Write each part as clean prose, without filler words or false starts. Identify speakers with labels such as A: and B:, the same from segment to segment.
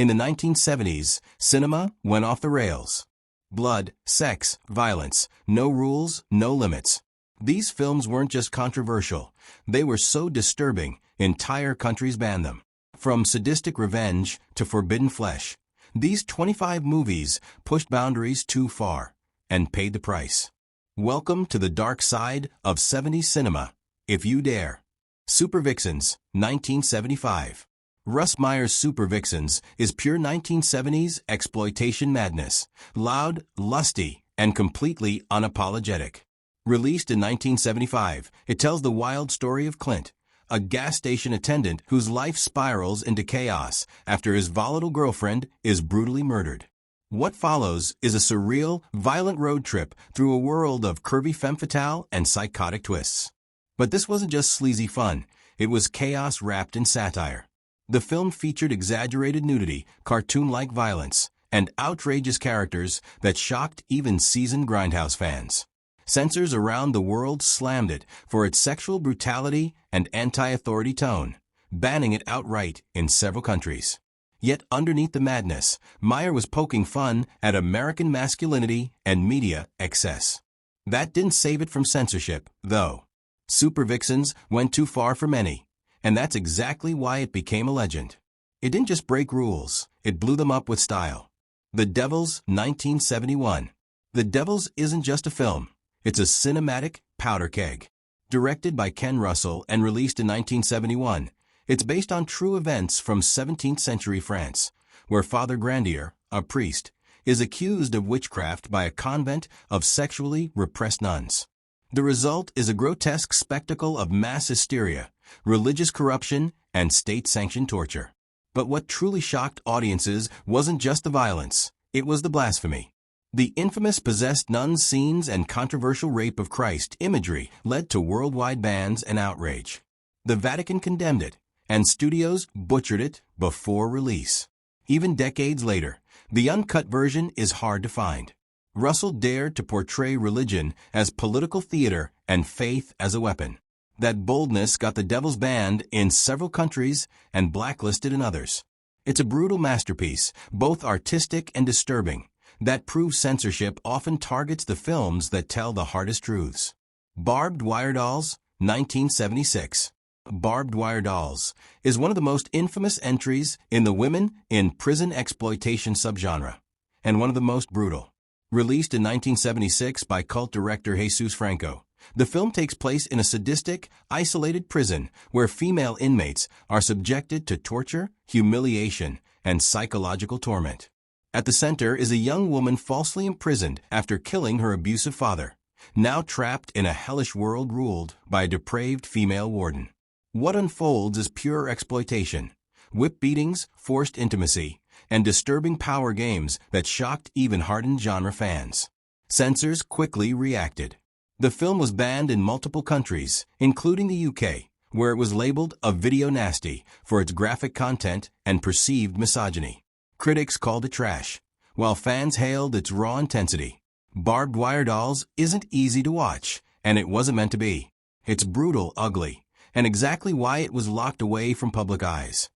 A: In the 1970s, cinema went off the rails. Blood, sex, violence, no rules, no limits. These films weren't just controversial, they were so disturbing, entire countries banned them. From sadistic revenge to forbidden flesh, these 25 movies pushed boundaries too far and paid the price. Welcome to the dark side of 70s cinema, if you dare. Super Vixens, 1975. Russ Meyer's Super Vixens is pure 1970s exploitation madness, loud, lusty, and completely unapologetic. Released in 1975, it tells the wild story of Clint, a gas station attendant whose life spirals into chaos after his volatile girlfriend is brutally murdered. What follows is a surreal, violent road trip through a world of curvy femme fatale and psychotic twists. But this wasn't just sleazy fun, it was chaos wrapped in satire. The film featured exaggerated nudity, cartoon-like violence, and outrageous characters that shocked even seasoned Grindhouse fans. Censors around the world slammed it for its sexual brutality and anti-authority tone, banning it outright in several countries. Yet underneath the madness, Meyer was poking fun at American masculinity and media excess. That didn't save it from censorship, though. Super Vixens went too far for many, and that's exactly why it became a legend. It didn't just break rules, it blew them up with style. The Devils, 1971. The Devils isn't just a film, it's a cinematic powder keg. Directed by Ken Russell and released in 1971, it's based on true events from 17th century France, where Father Grandier, a priest, is accused of witchcraft by a convent of sexually repressed nuns. The result is a grotesque spectacle of mass hysteria, religious corruption, and state-sanctioned torture. But what truly shocked audiences wasn't just the violence, it was the blasphemy. The infamous possessed nuns scenes and controversial rape of Christ imagery led to worldwide bans and outrage. The Vatican condemned it, and studios butchered it before release. Even decades later, the uncut version is hard to find. Russell dared to portray religion as political theater and faith as a weapon. That boldness got the Devils banned in several countries and blacklisted in others. It's a brutal masterpiece, both artistic and disturbing, that proves censorship often targets the films that tell the hardest truths. Barbed Wire Dolls, 1976. Barbed Wire Dolls is one of the most infamous entries in the women in prison exploitation subgenre, and one of the most brutal. Released in 1976 by cult director Jesus Franco, the film takes place in a sadistic, isolated prison where female inmates are subjected to torture, humiliation, and psychological torment. At the center is a young woman falsely imprisoned after killing her abusive father, now trapped in a hellish world ruled by a depraved female warden. What unfolds is pure exploitation, whip beatings, forced intimacy, and disturbing power games that shocked even hardened genre fans. Censors quickly reacted. The film was banned in multiple countries, including the UK, where it was labeled a video nasty for its graphic content and perceived misogyny. Critics called it trash, while fans hailed its raw intensity. Barbed Wire Dolls isn't easy to watch, and it wasn't meant to be. It's brutal, ugly, and exactly why it was locked away from public eyes.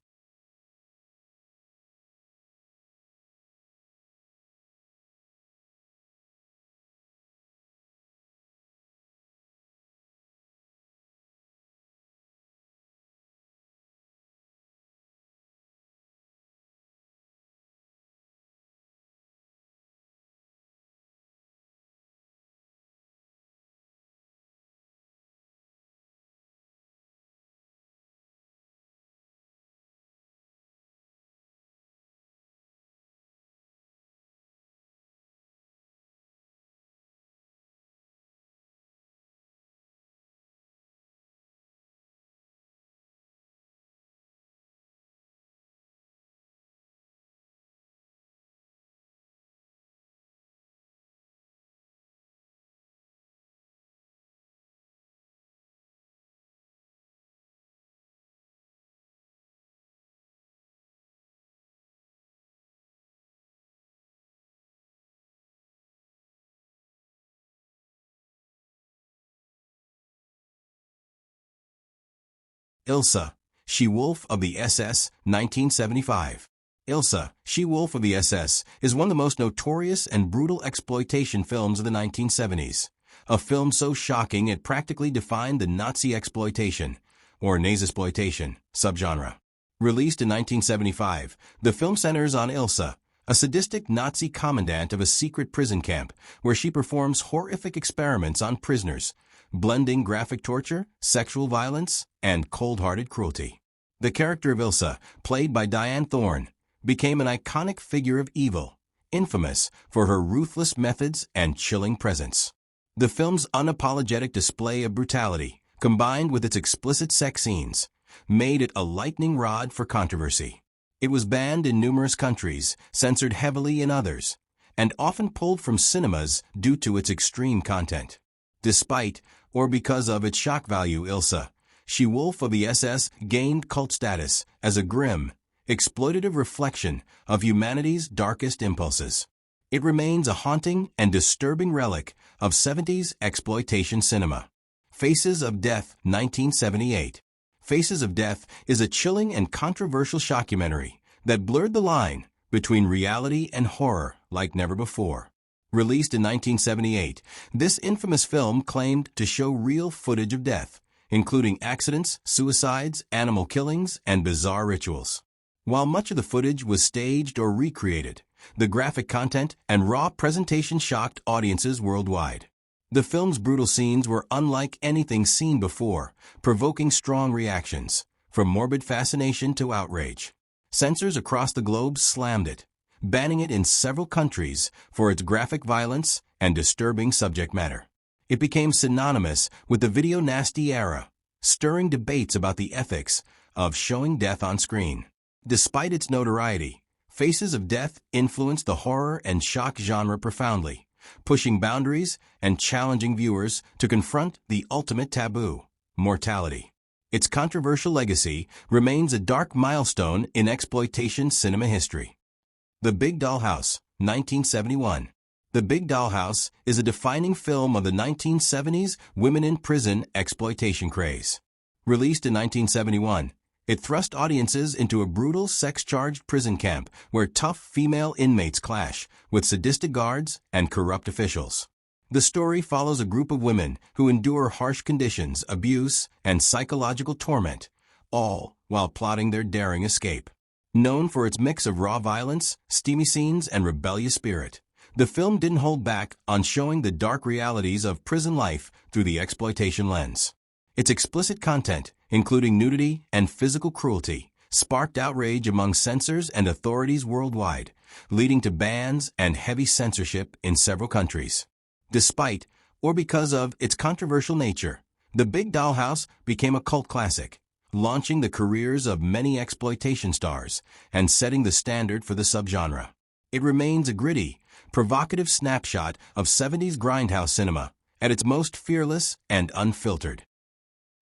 A: Ilsa, She-Wolf of the SS, 1975. Ilsa, She-Wolf of the SS, is one of the most notorious and brutal exploitation films of the 1970s. A film so shocking it practically defined the Nazi exploitation, or Nazisploitation, subgenre. Released in 1975, the film centers on Ilsa, a sadistic Nazi commandant of a secret prison camp where she performs horrific experiments on prisoners, blending graphic torture, sexual violence, and cold-hearted cruelty. The character of Ilsa, played by Diane Thorne, became an iconic figure of evil, infamous for her ruthless methods and chilling presence. The film's unapologetic display of brutality, combined with its explicit sex scenes, made it a lightning rod for controversy. It was banned in numerous countries, censored heavily in others, and often pulled from cinemas due to its extreme content. Despite, or because of its shock value, Ilsa, She-Wolf of the SS gained cult status as a grim, exploitative reflection of humanity's darkest impulses. It remains a haunting and disturbing relic of 70s exploitation cinema. Faces of Death, 1978. Faces of Death is a chilling and controversial shockumentary that blurred the line between reality and horror like never before. Released in 1978, this infamous film claimed to show real footage of death, including accidents, suicides, animal killings, and bizarre rituals. While much of the footage was staged or recreated, the graphic content and raw presentation shocked audiences worldwide. The film's brutal scenes were unlike anything seen before, provoking strong reactions, from morbid fascination to outrage. Censors across the globe slammed it, banning it in several countries for its graphic violence and disturbing subject matter. It became synonymous with the video nasty era, stirring debates about the ethics of showing death on screen. Despite its notoriety, Faces of Death influenced the horror and shock genre profoundly, pushing boundaries and challenging viewers to confront the ultimate taboo, mortality. Its controversial legacy remains a dark milestone in exploitation cinema history. The Big Dollhouse, 1971. The Big Dollhouse is a defining film of the 1970s women in prison exploitation craze. Released in 1971, it thrust audiences into a brutal sex-charged prison camp where tough female inmates clash with sadistic guards and corrupt officials. The story follows a group of women who endure harsh conditions, abuse, and psychological torment, all while plotting their daring escape. Known for its mix of raw violence, steamy scenes, and rebellious spirit, the film didn't hold back on showing the dark realities of prison life through the exploitation lens. Its explicit content, including nudity and physical cruelty, sparked outrage among censors and authorities worldwide, leading to bans and heavy censorship in several countries. Despite, or because of, its controversial nature, The Big Dollhouse became a cult classic, launching the careers of many exploitation stars and setting the standard for the subgenre. It remains a gritty, provocative snapshot of 70s grindhouse cinema, at its most fearless and unfiltered.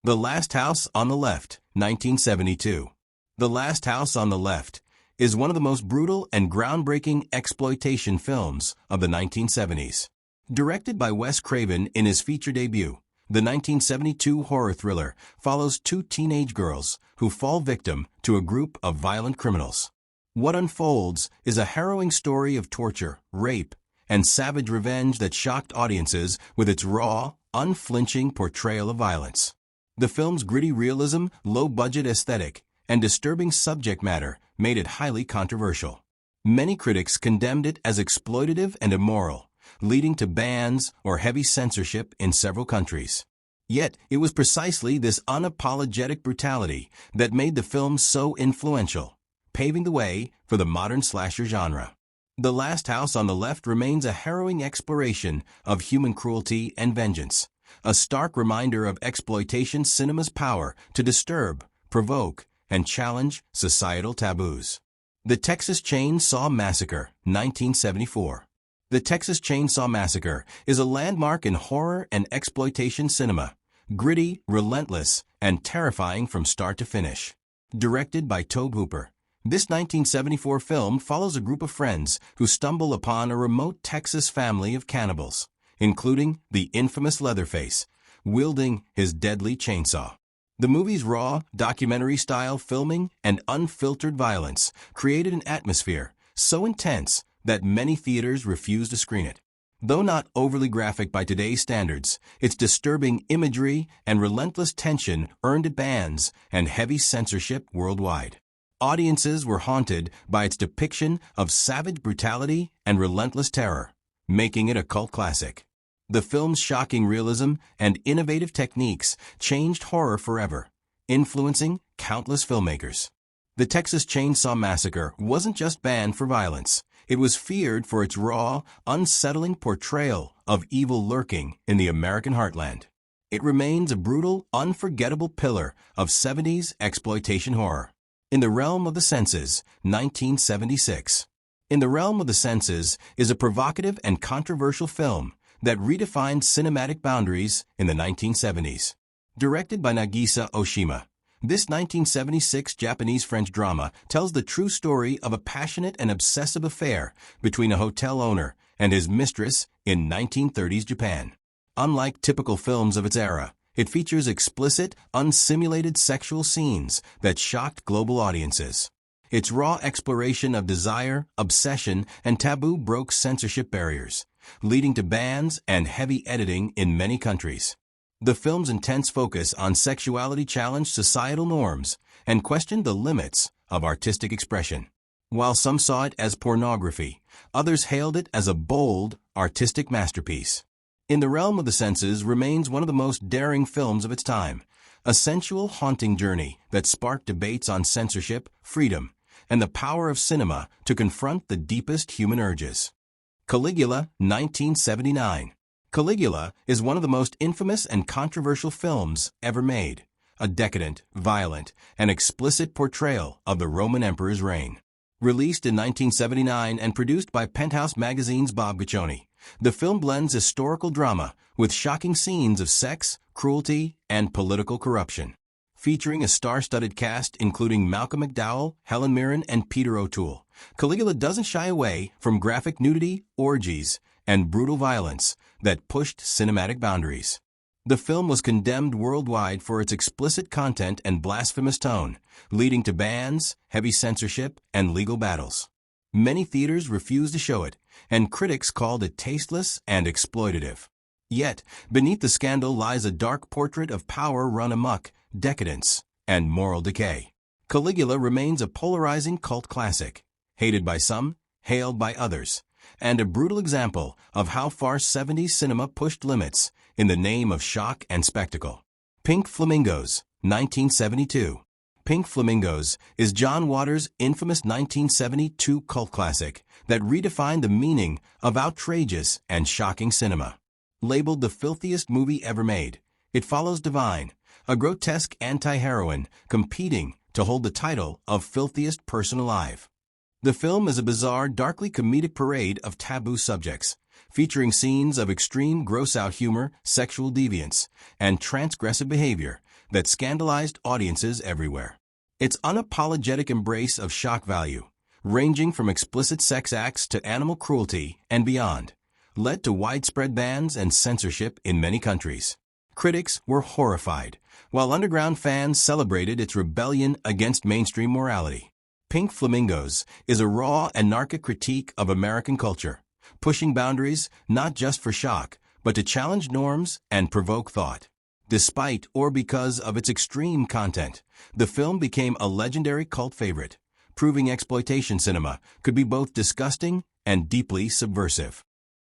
A: The Last House on the Left, 1972. The Last House on the Left is one of the most brutal and groundbreaking exploitation films of the 1970s. Directed by Wes Craven in his feature debut, the 1972 horror thriller follows two teenage girls who fall victim to a group of violent criminals. What unfolds is a harrowing story of torture, rape, and savage revenge that shocked audiences with its raw, unflinching portrayal of violence. The film's gritty realism, low-budget aesthetic, and disturbing subject matter made it highly controversial. Many critics condemned it as exploitative and immoral, leading to bans or heavy censorship in several countries. Yet, it was precisely this unapologetic brutality that made the film so influential, paving the way for the modern slasher genre. The Last House on the Left remains a harrowing exploration of human cruelty and vengeance, a stark reminder of exploitation cinema's power to disturb, provoke, and challenge societal taboos. The Texas Chainsaw Massacre, 1974. The Texas Chainsaw Massacre is a landmark in horror and exploitation cinema, gritty, relentless, and terrifying from start to finish. Directed by Tobe Hooper, this 1974 film follows a group of friends who stumble upon a remote Texas family of cannibals, including the infamous Leatherface, wielding his deadly chainsaw. The movie's raw, documentary-style filming and unfiltered violence created an atmosphere so intense that many theaters refused to screen it. Though not overly graphic by today's standards, its disturbing imagery and relentless tension earned it bans and heavy censorship worldwide. Audiences were haunted by its depiction of savage brutality and relentless terror, making it a cult classic. The film's shocking realism and innovative techniques changed horror forever, influencing countless filmmakers. The Texas Chainsaw Massacre wasn't just banned for violence. It was feared for its raw, unsettling portrayal of evil lurking in the American heartland. It remains a brutal, unforgettable pillar of 70s exploitation horror. In the Realm of the Senses, 1976. In the Realm of the Senses is a provocative and controversial film that redefined cinematic boundaries in the 1970s. Directed by Nagisa Oshima, this 1976 Japanese-French drama tells the true story of a passionate and obsessive affair between a hotel owner and his mistress in 1930s Japan. Unlike typical films of its era, it features explicit, unsimulated sexual scenes that shocked global audiences. Its raw exploration of desire, obsession, and taboo broke censorship barriers, leading to bans and heavy editing in many countries. The film's intense focus on sexuality challenged societal norms and questioned the limits of artistic expression. While some saw it as pornography, others hailed it as a bold, artistic masterpiece. In the Realm of the Senses remains one of the most daring films of its time, a sensual, haunting journey that sparked debates on censorship, freedom, and the power of cinema to confront the deepest human urges. Caligula, 1979. Caligula is one of the most infamous and controversial films ever made, a decadent, violent, and explicit portrayal of the Roman Emperor's reign. Released in 1979 and produced by Penthouse Magazine's Bob Guccione, the film blends historical drama with shocking scenes of sex, cruelty, and political corruption. Featuring a star-studded cast including Malcolm McDowell, Helen Mirren, and Peter O'Toole, Caligula doesn't shy away from graphic nudity, orgies, and brutal violence that pushed cinematic boundaries. The film was condemned worldwide for its explicit content and blasphemous tone, leading to bans, heavy censorship, and legal battles. Many theaters refused to show it, and critics called it tasteless and exploitative. Yet, beneath the scandal lies a dark portrait of power run amok, decadence, and moral decay. Caligula remains a polarizing cult classic, hated by some, hailed by others, and a brutal example of how far 70s cinema pushed limits in the name of shock and spectacle. Pink Flamingos, 1972. Pink Flamingos is John Waters' infamous 1972 cult classic that redefined the meaning of outrageous and shocking cinema. Labeled the filthiest movie ever made, it follows Divine, a grotesque anti-heroine competing to hold the title of filthiest person alive. The film is a bizarre, darkly comedic parade of taboo subjects, featuring scenes of extreme gross-out humor, sexual deviance, and transgressive behavior that scandalized audiences everywhere. Its unapologetic embrace of shock value, ranging from explicit sex acts to animal cruelty and beyond, led to widespread bans and censorship in many countries. Critics were horrified, while underground fans celebrated its rebellion against mainstream morality. Pink Flamingos is a raw, anarchic critique of American culture, pushing boundaries not just for shock, but to challenge norms and provoke thought. Despite or because of its extreme content, the film became a legendary cult favorite, proving exploitation cinema could be both disgusting and deeply subversive.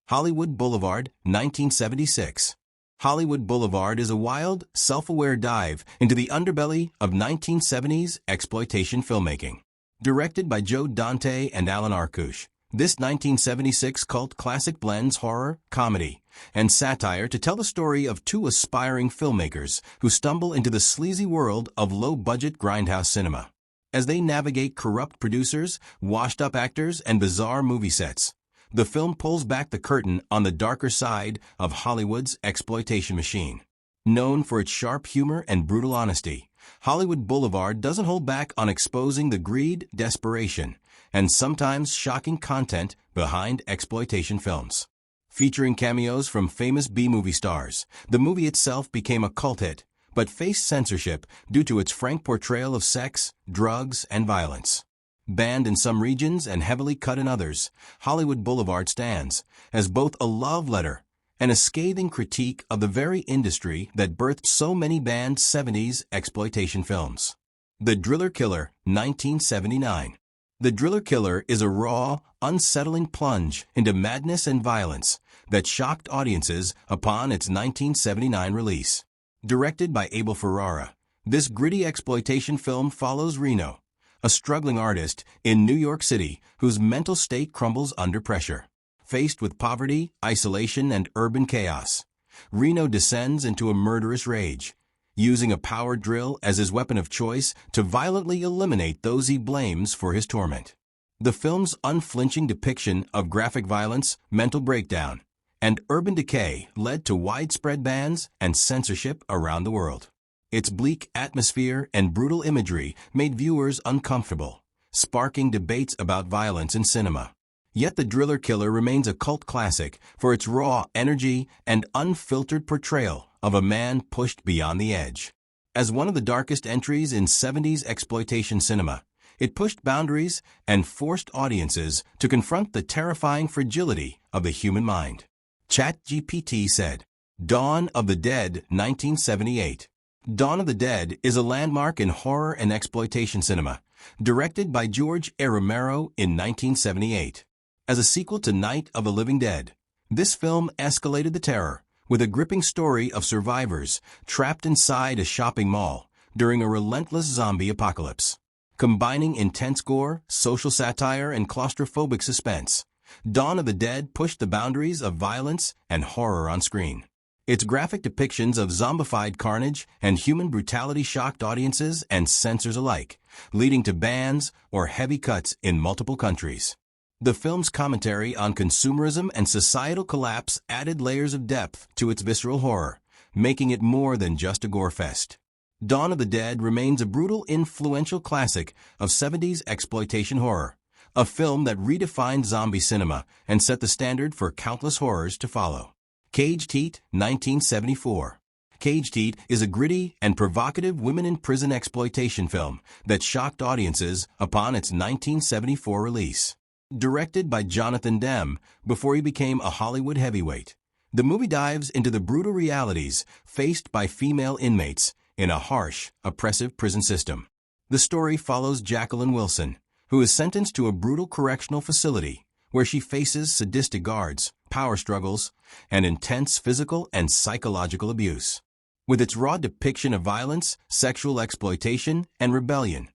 A: Hollywood Boulevard, 1976. Hollywood Boulevard is a wild, self-aware dive into the underbelly of 1970s exploitation filmmaking. Directed by Joe Dante and Alan Arkush, this 1976 cult classic blends horror, comedy, and satire to tell the story of two aspiring filmmakers who stumble into the sleazy world of low-budget grindhouse cinema. As they navigate corrupt producers, washed-up actors, and bizarre movie sets, the film pulls back the curtain on the darker side of Hollywood's exploitation machine. Known for its sharp humor and brutal honesty, Hollywood Boulevard doesn't hold back on exposing the greed, desperation, and sometimes shocking content behind exploitation films. Featuring cameos from famous B-movie stars, the movie itself became a cult hit, but faced censorship due to its frank portrayal of sex, drugs, and violence. Banned in some regions and heavily cut in others, Hollywood Boulevard stands as both a love letter and a scathing critique of the very industry that birthed so many banned 70s exploitation films. The Driller Killer, 1979. The Driller Killer is a raw, unsettling plunge into madness and violence that shocked audiences upon its 1979 release. Directed by Abel Ferrara, this gritty exploitation film follows Reno, a struggling artist in New York City whose mental state crumbles under pressure. Faced with poverty, isolation, and urban chaos, Reno descends into a murderous rage, using a power drill as his weapon of choice to violently eliminate those he blames for his torment. The film's unflinching depiction of graphic violence, mental breakdown, and urban decay led to widespread bans and censorship around the world. Its bleak atmosphere and brutal imagery made viewers uncomfortable, sparking debates about violence in cinema. Yet The Driller Killer remains a cult classic for its raw energy and unfiltered portrayal of a man pushed beyond the edge. As one of the darkest entries in 70s exploitation cinema, it pushed boundaries and forced audiences to confront the terrifying fragility of the human mind. ChatGPT said, Dawn of the Dead, 1978. Dawn of the Dead is a landmark in horror and exploitation cinema, directed by George A. Romero in 1978. As a sequel to Night of the Living Dead, this film escalated the terror with a gripping story of survivors trapped inside a shopping mall during a relentless zombie apocalypse. Combining intense gore, social satire, and claustrophobic suspense, Dawn of the Dead pushed the boundaries of violence and horror on screen. Its graphic depictions of zombified carnage and human brutality shocked audiences and censors alike, leading to bans or heavy cuts in multiple countries. The film's commentary on consumerism and societal collapse added layers of depth to its visceral horror, making it more than just a gore fest. Dawn of the Dead remains a brutal, influential classic of 70s exploitation horror, a film that redefined zombie cinema and set the standard for countless horrors to follow. Caged Heat, 1974. Caged Heat is a gritty and provocative women-in-prison exploitation film that shocked audiences upon its 1974 release. Directed by Jonathan Demme before he became a Hollywood heavyweight, the movie dives into the brutal realities faced by female inmates in a harsh, oppressive prison system. The story follows Jacqueline Wilson, who is sentenced to a brutal correctional facility where she faces sadistic guards, power struggles, and intense physical and psychological abuse. With its raw depiction of violence, sexual exploitation, and rebellion,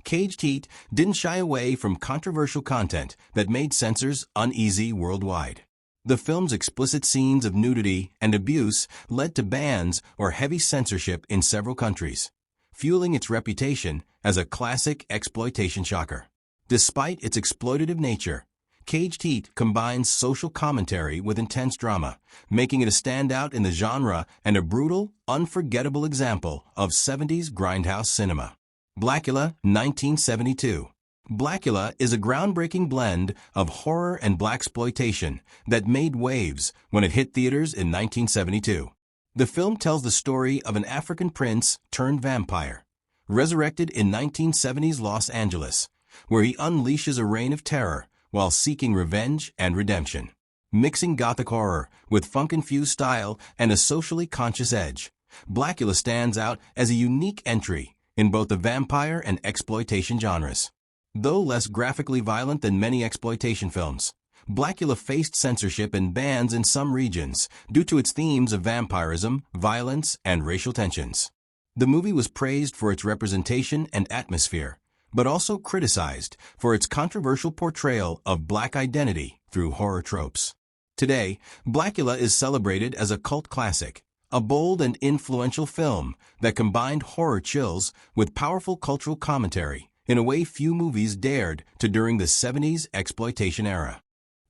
A: Caged Heat didn't shy away from controversial content that made censors uneasy worldwide. The film's explicit scenes of nudity and abuse led to bans or heavy censorship in several countries, fueling its reputation as a classic exploitation shocker. Despite its exploitative nature, Caged Heat combines social commentary with intense drama, making it a standout in the genre and a brutal, unforgettable example of 70s grindhouse cinema. Blackula, 1972. Blackula is a groundbreaking blend of horror and blaxploitation that made waves when it hit theaters in 1972. The film tells the story of an African prince turned vampire, resurrected in 1970s Los Angeles, where he unleashes a reign of terror while seeking revenge and redemption. Mixing gothic horror with funk-infused style and a socially conscious edge, Blackula stands out as a unique entry in both the vampire and exploitation genres. Though less graphically violent than many exploitation films, Blackula faced censorship and bans in some regions due to its themes of vampirism, violence, and racial tensions. The movie was praised for its representation and atmosphere, but also criticized for its controversial portrayal of black identity through horror tropes. Today, Blackula is celebrated as a cult classic, a bold and influential film that combined horror chills with powerful cultural commentary in a way few movies dared to during the 70s exploitation era.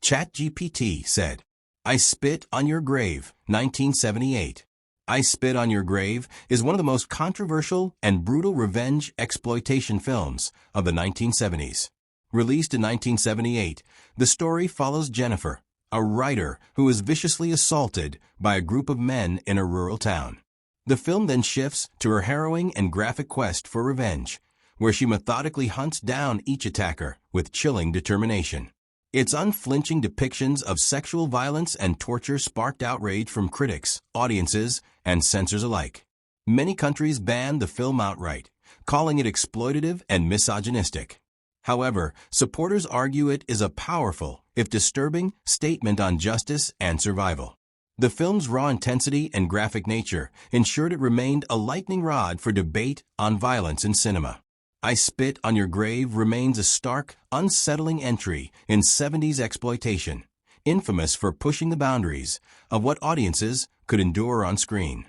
A: ChatGPT said, I Spit on Your Grave, 1978. I Spit on Your Grave is one of the most controversial and brutal revenge exploitation films of the 1970s. Released in 1978, the story follows Jennifer, a writer who is viciously assaulted by a group of men in a rural town. The film then shifts to her harrowing and graphic quest for revenge, where she methodically hunts down each attacker with chilling determination. Its unflinching depictions of sexual violence and torture sparked outrage from critics, audiences, and censors alike. Many countries banned the film outright, calling it exploitative and misogynistic. However, supporters argue it is a powerful, if disturbing, statement on justice and survival. The film's raw intensity and graphic nature ensured it remained a lightning rod for debate on violence in cinema. I Spit on Your Grave remains a stark, unsettling entry in 70s exploitation, infamous for pushing the boundaries of what audiences could endure on screen.